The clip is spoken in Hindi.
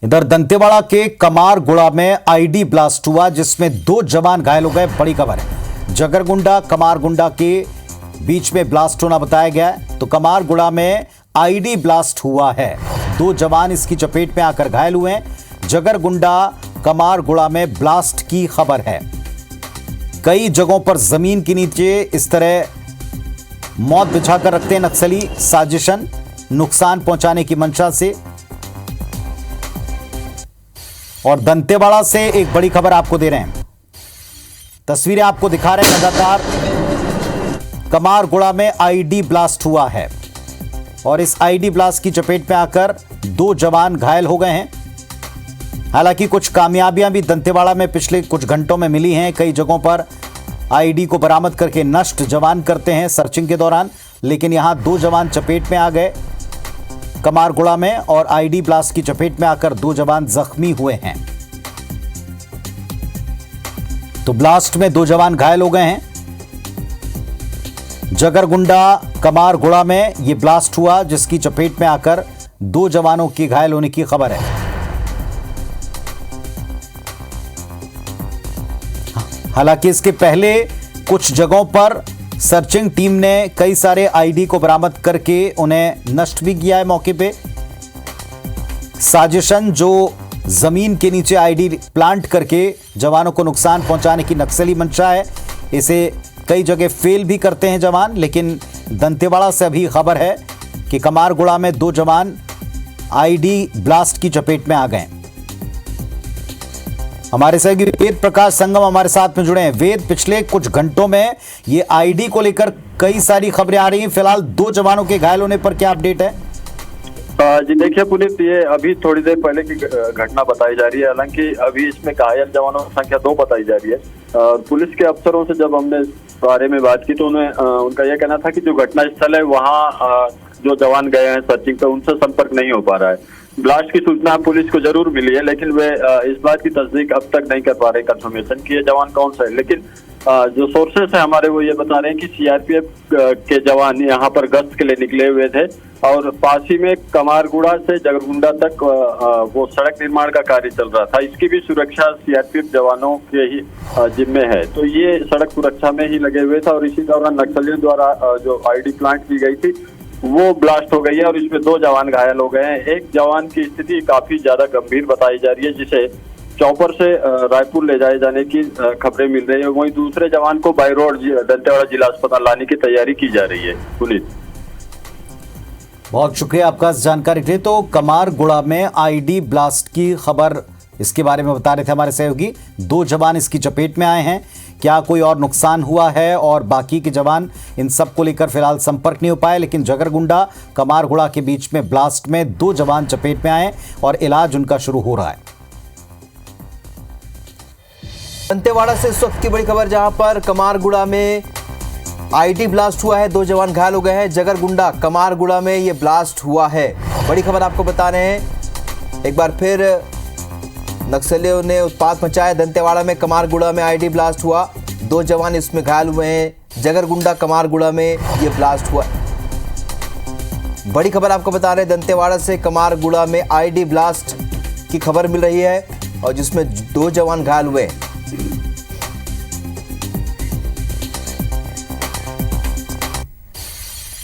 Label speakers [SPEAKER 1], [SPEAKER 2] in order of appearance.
[SPEAKER 1] इधर दंतेवाड़ा के कमारगुड़ा में आईडी ब्लास्ट हुआ जिसमें 2 जवान घायल हो गए। बड़ी खबर है, जगरगुंडा कमारगुंडा के बीच में ब्लास्ट होना बताया गया है। तो कमारगुड़ा में आईडी ब्लास्ट हुआ है, 2 जवान इसकी चपेट में आकर घायल हुए हैं। जगरगुंडा कमारगुड़ा में ब्लास्ट की खबर है। कई जगहों पर जमीन के नीचे इस तरह मौत बिछाकर रखते हैं नक्सली, साजिशन नुकसान पहुंचाने की मंशा से। और दंतेवाड़ा से एक बड़ी खबर आपको दे रहे हैं, तस्वीरें आपको दिखा रहे हैं लगातार। कमारगुड़ा में आईडी ब्लास्ट हुआ है और इस आईडी ब्लास्ट की चपेट में आकर 2 जवान घायल हो गए हैं। हालांकि कुछ कामयाबियां भी दंतेवाड़ा में पिछले कुछ घंटों में मिली हैं। कई जगहों पर आईडी को बरामद करके नष्ट जवान करते हैं सर्चिंग के दौरान, लेकिन यहां 2 जवान चपेट में आ गए कमारगुड़ा में और आईडी ब्लास्ट की चपेट में आकर 2 जवान जख्मी हुए हैं। तो ब्लास्ट में 2 जवान घायल हो गए हैं। जगरगुंडा कमारगुड़ा में यह ब्लास्ट हुआ जिसकी चपेट में आकर 2 जवानों की घायल होने की खबर है। हालांकि इसके पहले कुछ जगहों पर सर्चिंग टीम ने कई सारे आईडी को बरामद करके उन्हें नष्ट भी किया है मौके पे। साजिशन जो जमीन के नीचे आईडी प्लांट करके जवानों को नुकसान पहुंचाने की नक्सली मंशा है, इसे कई जगह फेल भी करते हैं जवान। लेकिन दंतेवाड़ा से अभी खबर है कि कमारगुड़ा में 2 जवान आईडी ब्लास्ट की चपेट में आ गए। हमारे सहयोगी वेद प्रकाश संगम हमारे साथ में जुड़े हैं। वेद, पिछले कुछ घंटों में ये आईडी को लेकर कई सारी खबरें आ रही हैं। फिलहाल 2 जवानों के घायल होने पर क्या अपडेट है?
[SPEAKER 2] जी देखिए पुनीत, ये अभी थोड़ी देर पहले की घटना बताई जा रही है। हालांकि अभी इसमें घायल जवानों की संख्या 2 बताई जा रही है। पुलिस के अफसरों से जब हमने इस बारे में बात की तो उनका यह कहना था कि जो घटना स्थल है वहाँ जो जवान गए हैं सर्चिंग पे, उनसे संपर्क नहीं हो पा रहा है। ब्लास्ट की सूचना पुलिस को जरूर मिली है, लेकिन वे इस बात की तस्दीक अब तक नहीं कर पा रहे कंफर्मेशन कि ये जवान कौन सा है। लेकिन जो सोर्सेस है हमारे, वो ये बता रहे हैं कि सीआरपीएफ के जवान यहाँ पर गश्त के लिए निकले हुए थे और पास ही में कमारगुड़ा से जगरगुंडा तक वो सड़क निर्माण का कार्य चल रहा था। इसकी भी सुरक्षा सीआरपीएफ जवानों के ही जिम्मे है। तो ये सड़क सुरक्षा में ही लगे हुए थे और इसी दौरान नक्सलियों द्वारा जो आईडी प्लांट की गई थी वो ब्लास्ट हो गई है और इसमें 2 जवान घायल हो गए हैं। एक जवान की स्थिति काफी ज्यादा गंभीर बताई जा रही है, जिसे चौपर से रायपुर ले जाए जाने की खबरें मिल रही है। वहीं दूसरे जवान को बाय रोड दंतेवाड़ा जिला अस्पताल लाने की तैयारी की जा रही है। पुलिस,
[SPEAKER 1] बहुत शुक्रिया आपका इस जानकारी के लिए। तो कमारगुड़ा में आईडी ब्लास्ट की खबर, इसके बारे में बता रहे थे हमारे सहयोगी। 2 जवान इसकी चपेट में आए हैं। क्या कोई और नुकसान हुआ है और बाकी के जवान, इन सब को लेकर फिलहाल संपर्क नहीं हो पाए। लेकिन जगरगुंडा कमारगुड़ा के बीच में ब्लास्ट में 2 जवान चपेट में आए और इलाज उनका शुरू हो रहा है।
[SPEAKER 3] दंतेवाड़ा से इस वक्त की बड़ी खबर, जहां पर कमारगुड़ा में आईडी ब्लास्ट हुआ है, 2 जवान घायल हो गए हैं। जगरगुंडा कमारगुड़ा में ये ब्लास्ट हुआ है। बड़ी खबर आपको बता रहे हैं। एक बार फिर नक्सलियों ने उत्पात मचाया। दंतेवाड़ा में कमारगुड़ा में आईडी ब्लास्ट हुआ, 2 जवान इसमें घायल हुए हैं। जगरगुंडा कमारगुड़ा में ये ब्लास्ट हुआ। बड़ी खबर आपको बता रहे हैं, दंतेवाड़ा से कमारगुड़ा में आईडी ब्लास्ट की खबर मिल रही है और जिसमें 2 जवान घायल हुए हैं।